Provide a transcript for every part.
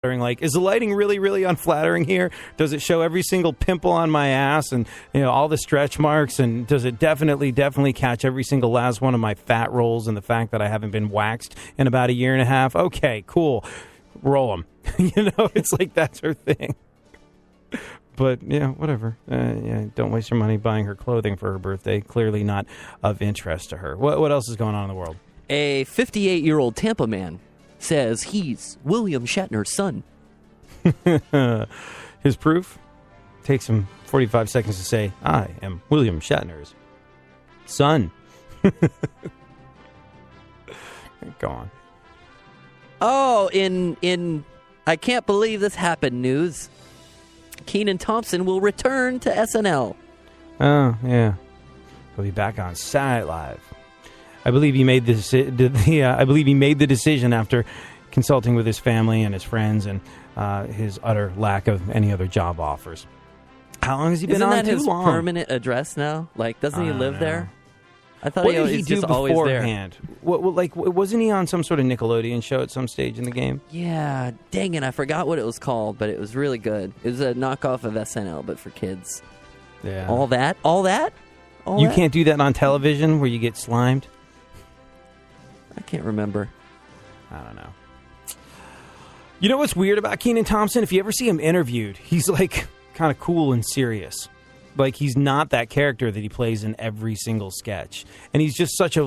Like, is the lighting really, really unflattering here? Does it show every single pimple on my ass and, all the stretch marks? And does it definitely catch every single last one of my fat rolls and the fact that I haven't been waxed in about a year and a half? Okay, cool. Roll them. It's like that's her thing. But, whatever. Don't waste your money buying her clothing for her birthday. Clearly not of interest to her. What else is going on in the world? A 58-year-old Tampa man says he's William Shatner's son. His proof takes him 45 seconds to say, I am William Shatner's son. Go on. Oh, in I can't believe this happened news. Kenan Thompson will return to SNL. Oh, yeah. He'll be back on Saturday Night Live. I believe he made the decision after consulting with his family and his friends and his utter lack of any other job offers. How long has he been on? Isn't that too his long? Permanent address now? Like, doesn't he live there? I thought what he did he was do just always beforehand? Wasn't he on some sort of Nickelodeon show at some stage in the game? Yeah, dang it, I forgot what it was called, but it was really good. It was a knockoff of SNL, but for kids. Yeah. All that? You can't do that on television where you get slimed? I can't remember. I don't know. You know what's weird about Kenan Thompson? If you ever see him interviewed, he's like kind of cool and serious. Like, he's not that character that he plays in every single sketch. And he's just such a,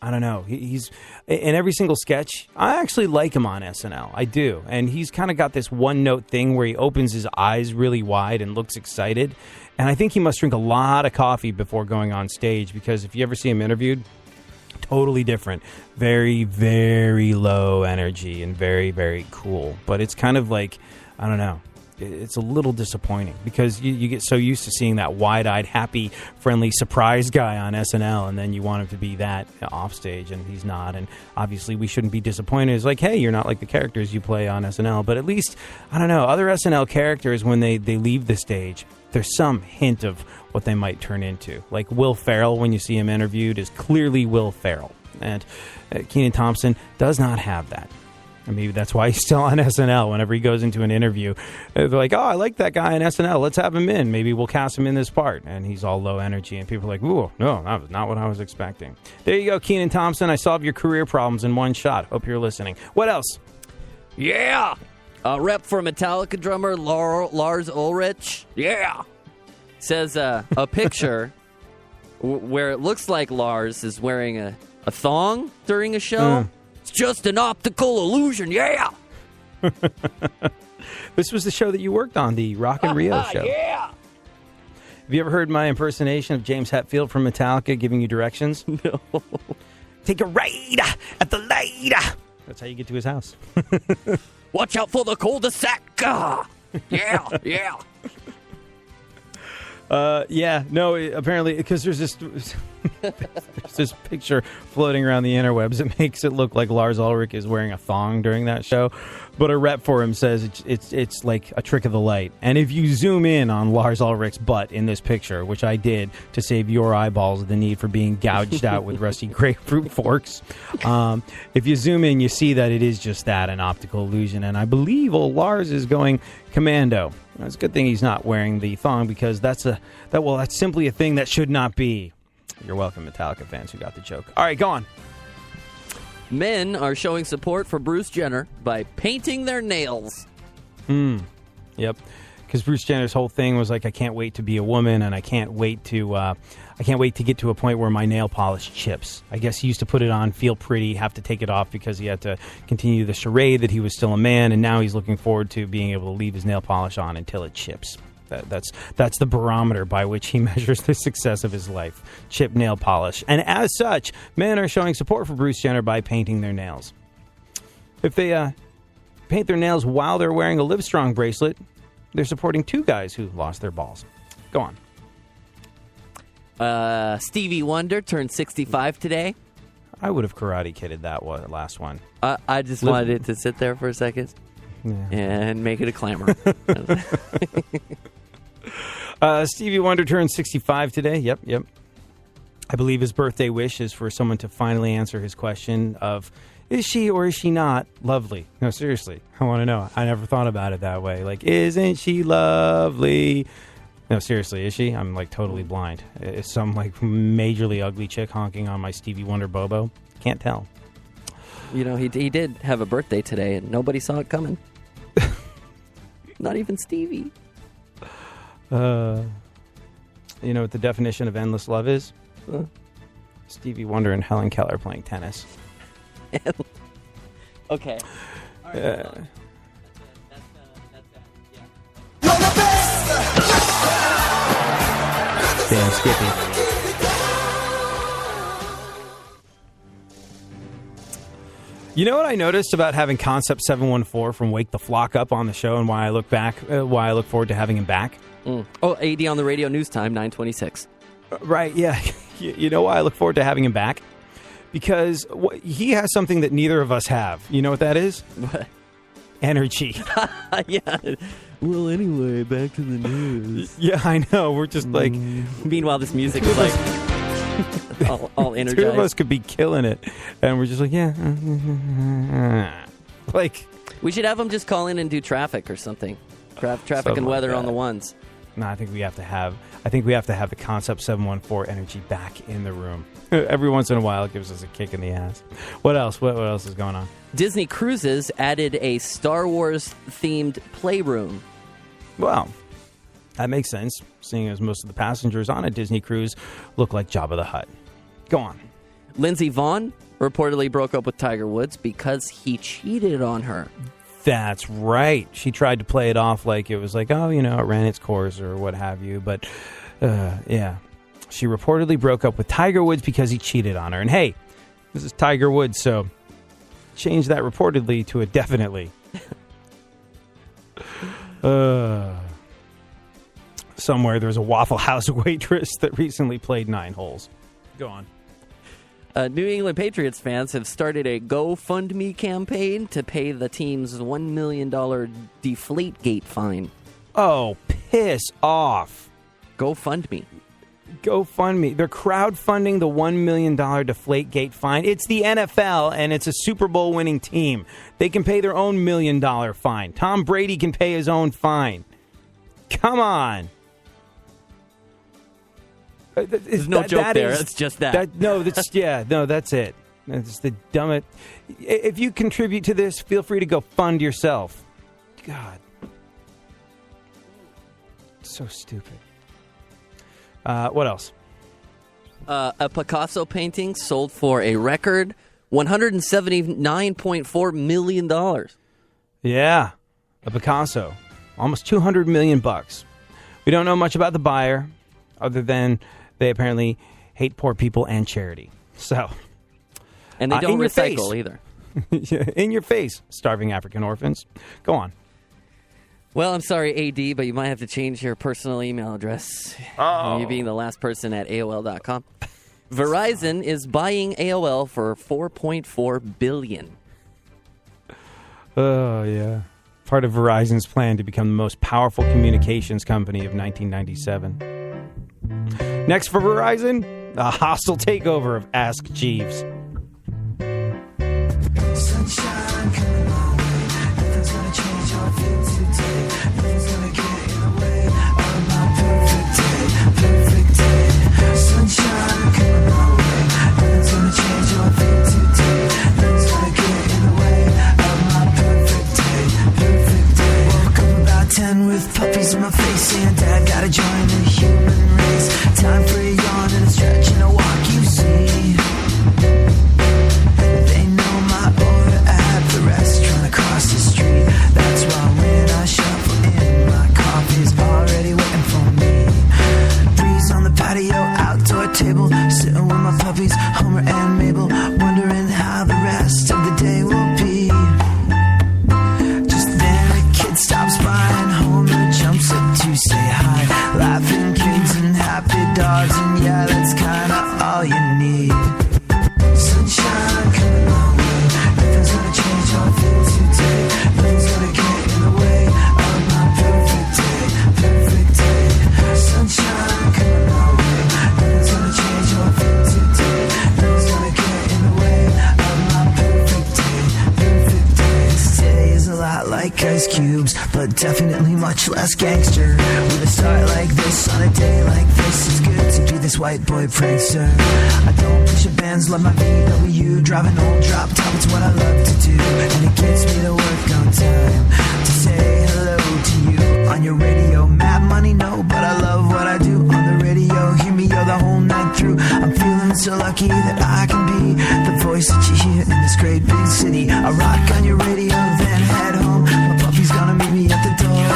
I don't know. He's in every single sketch. I actually like him on SNL. I do. And he's kind of got this one-note thing where he opens his eyes really wide and looks excited. And I think he must drink a lot of coffee before going on stage, because if you ever see him interviewed, totally different. Very, very low energy and very, very cool. But it's kind of like, I don't know. It's a little disappointing because you get so used to seeing that wide-eyed, happy, friendly, surprise guy on SNL, and then you want him to be that off stage, and he's not. And obviously, we shouldn't be disappointed. It's like, hey, you're not like the characters you play on SNL. But at least, I don't know, other SNL characters, when they leave the stage, there's some hint of what they might turn into. Like Will Ferrell, when you see him interviewed, is clearly Will Ferrell. And Kenan Thompson does not have that. And maybe that's why he's still on SNL. Whenever he goes into an interview, they're like, oh, I like that guy on SNL. Let's have him in. Maybe we'll cast him in this part. And he's all low energy. And people are like, ooh, no, that was not what I was expecting. There you go, Kenan Thompson. I solved your career problems in one shot. Hope you're listening. What else? Yeah. A rep for Metallica drummer Lars Ulrich. Yeah. Says a picture where it looks like Lars is wearing a thong during a show. It's just an optical illusion, yeah! This was the show that you worked on, the Rock and Rio show. Yeah! Have you ever heard my impersonation of James Hetfield from Metallica giving you directions? No. Take a ride at the light. That's how you get to his house. Watch out for the cul-de-sac. Yeah, yeah. Apparently, because there's this picture floating around the interwebs that makes it look like Lars Ulrich is wearing a thong during that show. But a rep for him says it's like a trick of the light. And if you zoom in on Lars Ulrich's butt in this picture, which I did to save your eyeballs the need for being gouged out with rusty grapefruit forks, if you zoom in, you see that it is just that, an optical illusion. And I believe old Lars is going commando. It's a good thing he's not wearing the thong, because that's simply a thing that should not be. You're welcome, Metallica fans who got the joke. All right, go on. Men are showing support for Bruce Jenner by painting their nails. Yep. Because Bruce Jenner's whole thing was like, I can't wait to be a woman, and I can't wait to get to a point where my nail polish chips. I guess he used to put it on, feel pretty, have to take it off because he had to continue the charade that he was still a man, and now he's looking forward to being able to leave his nail polish on until it chips. That's the barometer by which he measures the success of his life. Chip nail polish. And as such, men are showing support for Bruce Jenner by painting their nails. If they paint their nails while they're wearing a Livestrong bracelet, they're supporting two guys who lost their balls. Go on. Stevie Wonder turned 65 today. I would have Karate Kidded that last one. I just wanted it to sit there for a second and make it a clamor. Stevie Wonder turned 65 today. Yep. I believe his birthday wish is for someone to finally answer his question of Is she or is she not lovely? No, seriously. I want to know. I never thought about it that way. Like, isn't she lovely? No, seriously, is she? I'm like totally blind. Is some like majorly ugly chick honking on my Stevie Wonder Bobo? Can't tell. You know, he did have a birthday today, and nobody saw it coming. Not even Stevie. You know what the definition of endless love is? Stevie Wonder and Helen Keller playing tennis. Okay. All right, Damn, Skippy. You know what I noticed about having Concept 714 from Wake the Flock up on the show, and why I look forward to having him back? Oh, AD on the radio news time, 9:26. Right, yeah. You know why I look forward to having him back? Because he has something that neither of us have. You know what that is? What? Energy. Yeah. Well, anyway, back to the news. Yeah, I know. We're just like... Meanwhile, this music is like all energized. Two of us could be killing it. And we're just like, yeah. Like... We should have him just call in and do traffic or something. Traffic and weather on the ones. No, I think we have to have the Concept 714 energy back in the room. Every once in a while, it gives us a kick in the ass. What else? What else is going on? Disney Cruises added a Star Wars-themed playroom. Well, that makes sense, seeing as most of the passengers on a Disney cruise look like Jabba the Hutt. Go on. Lindsey Vonn reportedly broke up with Tiger Woods because he cheated on her. That's right. She tried to play it off like it was like, oh, you know, it ran its course or what have you. But, yeah. She reportedly broke up with Tiger Woods because he cheated on her. And, hey, this is Tiger Woods, so change that reportedly to a definitely. Somewhere there's a Waffle House waitress that recently played 9 holes. Go on. New England Patriots fans have started a GoFundMe campaign to pay the team's $1 million Deflategate fine. Oh, piss off. GoFundMe. GoFundMe. They're crowdfunding the $1 million Deflategate fine. It's the NFL, and it's a Super Bowl winning team. They can pay their own $1 million fine. Tom Brady can pay his own fine. Come on. There's no joke there. It's just that. That's it. It's the dumbest. If you contribute to this, feel free to go fund yourself. God. So stupid. What else? A Picasso painting sold for a record $179.4 million. Yeah, a Picasso. Almost $200 million. We don't know much about the buyer, other than they apparently hate poor people and charity. So, and they don't recycle either. In your face, starving African orphans. Go on. Well, I'm sorry, AD, but you might have to change your personal email address. Oh. You being the last person at AOL.com. Verizon is buying AOL for $4.4 billion. Oh, yeah. Part of Verizon's plan to become the most powerful communications company of 1997. Next for Verizon, a hostile takeover of Ask Jeeves. Sunshine coming my way. Nothing's gonna change how I feel today. Nothing's gonna get in the way of my perfect day. Perfect day. Sunshine coming my way. Nothing's gonna change how I feel today. Nothing's gonna get in the way of my perfect day. Perfect day. Woke up about 10 with puppies in my face, saying Dad gotta join the human race. Time for a yawn and a stretch and a walk, you see. They know my order at the restaurant across the street. That's why when I shuffle in, my coffee's already waiting for me. Breeze on the patio, outdoor table, sitting with my puppies, Homer and Mabel, wondering how the rest of the day will be. Just then a kid stops by and Homer jumps up to say hi. Laughing kids but definitely much less gangster. With a start like this, on a day like this, it's good to be this white boy prankster. I don't push a Benz, love my VW, drive an old drop top, it's what I love to do. And it gets me to work on time, to say hello to you. On your radio, mad money, no, but I love what I do. On the radio, hear me yell the whole night through. I'm feeling so lucky that I can be the voice that you hear in this great big city. I rock on your radio, then head home. My puppy's gonna meet me at the door.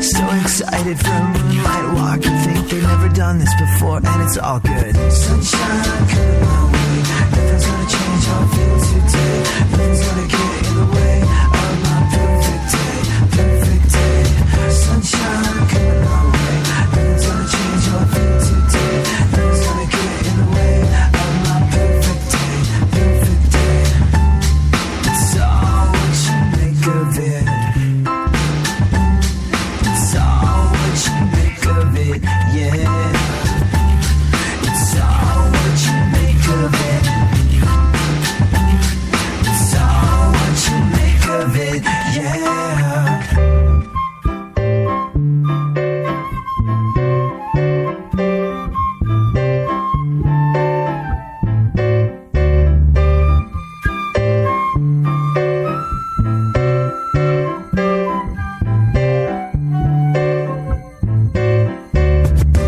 So excited for a moonlight walk. I think they've never done this before, and it's all good. Sunshine coming my way. Nothing's gonna change how I feel today. Nothing's gonna get in the way of my perfect day. Perfect day. Sunshine coming my way. Nothing's gonna change how I feel today. Nothing's gonna get in the way of my perfect day. Perfect day. It's all what you make of it. It's all what you make of it, yeah. It's all what you make of it. It's all what you make of it, yeah.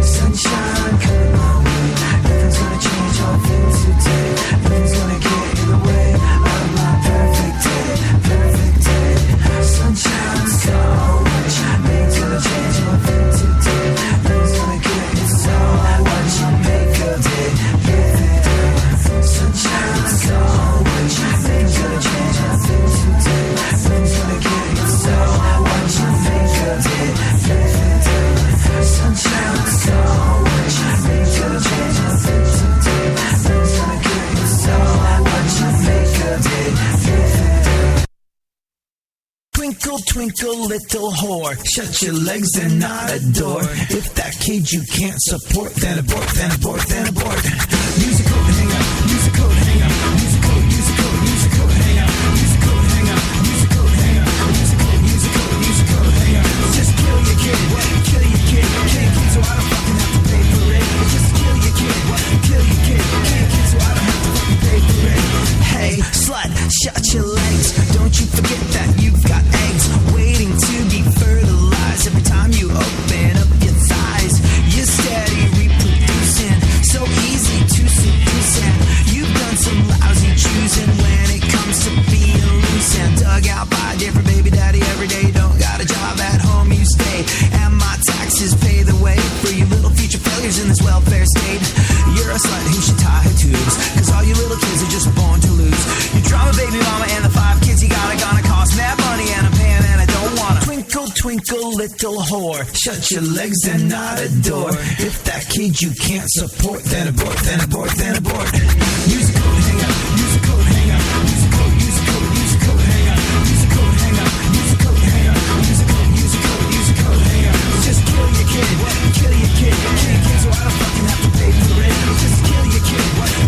Sunshine coming my way. Nothing's gonna change how I feel today. Nothing's gonna get in the way of my perfect day. Perfect day. Sunshine, so what you make gonna change how I feel today. Nothing's gonna get in the way. What you make of it, yeah. Sunshine, so what you make gonna change how I feel today. Nothing's gonna get in the way. What you make of it, yeah. Sunshine, so what you make gonna change how I feel today. Nothing's gonna get in the way. What you make of it, yeah. Twinkle, twinkle, little whore, shut your legs and not a door. If that kid you can't support, then abort, then abort, then abort. Use a code, hang up, use a code, hang up, use a code, use a code, use a code, hang up, use a code, hang up, use a code, hang up, use a code, use a code, use a code, hang up. Just kill your kid, kill your kid, kill your kid so I don't fucking have to pay for it. Just kill your kid, kill your kid, kill your kid so I don't have to fucking pay for it. Hey, slut, shut your legs, don't you forget that you've got eggs waiting to be fertilized. Every time you open up your thighs, you're steady reproducing, so easy to seduce. And you've done some lousy choosing when it comes to being loose and dug out by a different baby daddy every day. Don't got a job, at home you stay, and my taxes pay the way for you little future failures in this welfare state. You're a slut who should tie her tubes, cause all you little kids are just born to lose. Your drama baby mama and the 5 kids you got are gonna cost mad money, and I'm paying and I don't wanna. Twinkle, twinkle, little whore, shut your legs and not a door. If that kid you can't support, then abort, then abort, then abort. Use a code, hang up, use a code, hang up, use a code, use a code, use a code, hang up, use a code, hang up, use a code, hang up, use a code, use a code, use a code, hang up. Just kill your kid, kill your kid, kill your kid so I don't fucking have to pay for it. Just kill your kid,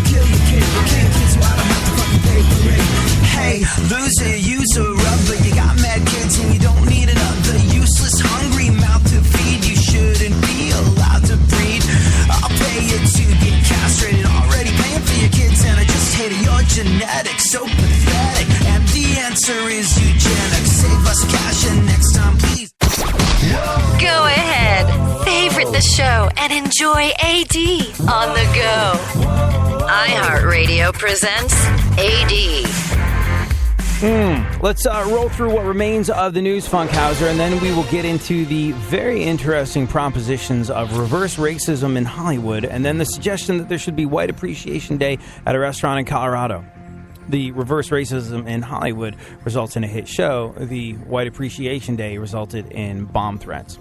kill your kid, kill your kid so I don't have to fucking pay for it. Hey, loser, use a rubber, you got mad kids and you don't need another useless, hungry mouth to feed. You shouldn't be allowed to breed. I'll pay you to get castrated, already paying for your kids, and I just hate your genetics, so pathetic. And the answer is eugenics. Save us cash and next time, please. Go ahead, favorite the show, and enjoy AD on the go. iHeartRadio presents AD. Let's roll through what remains of the news, Funkhauser, and then we will get into the very interesting propositions of reverse racism in Hollywood, and then the suggestion that there should be White Appreciation Day at a restaurant in Colorado. The reverse racism in Hollywood results in a hit show. The White Appreciation Day resulted in bomb threats.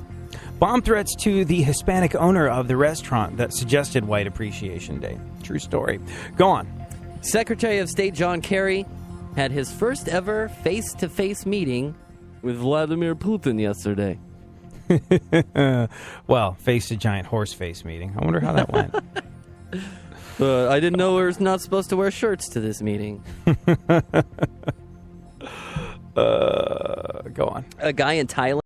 Bomb threats to the Hispanic owner of the restaurant that suggested White Appreciation Day. True story. Go on. Secretary of State John Kerry had his first ever face-to-face meeting with Vladimir Putin yesterday. Well, faced a giant horse face meeting. I wonder how that went. I didn't know we were not supposed to wear shirts to this meeting. Go Go on. A guy in Thailand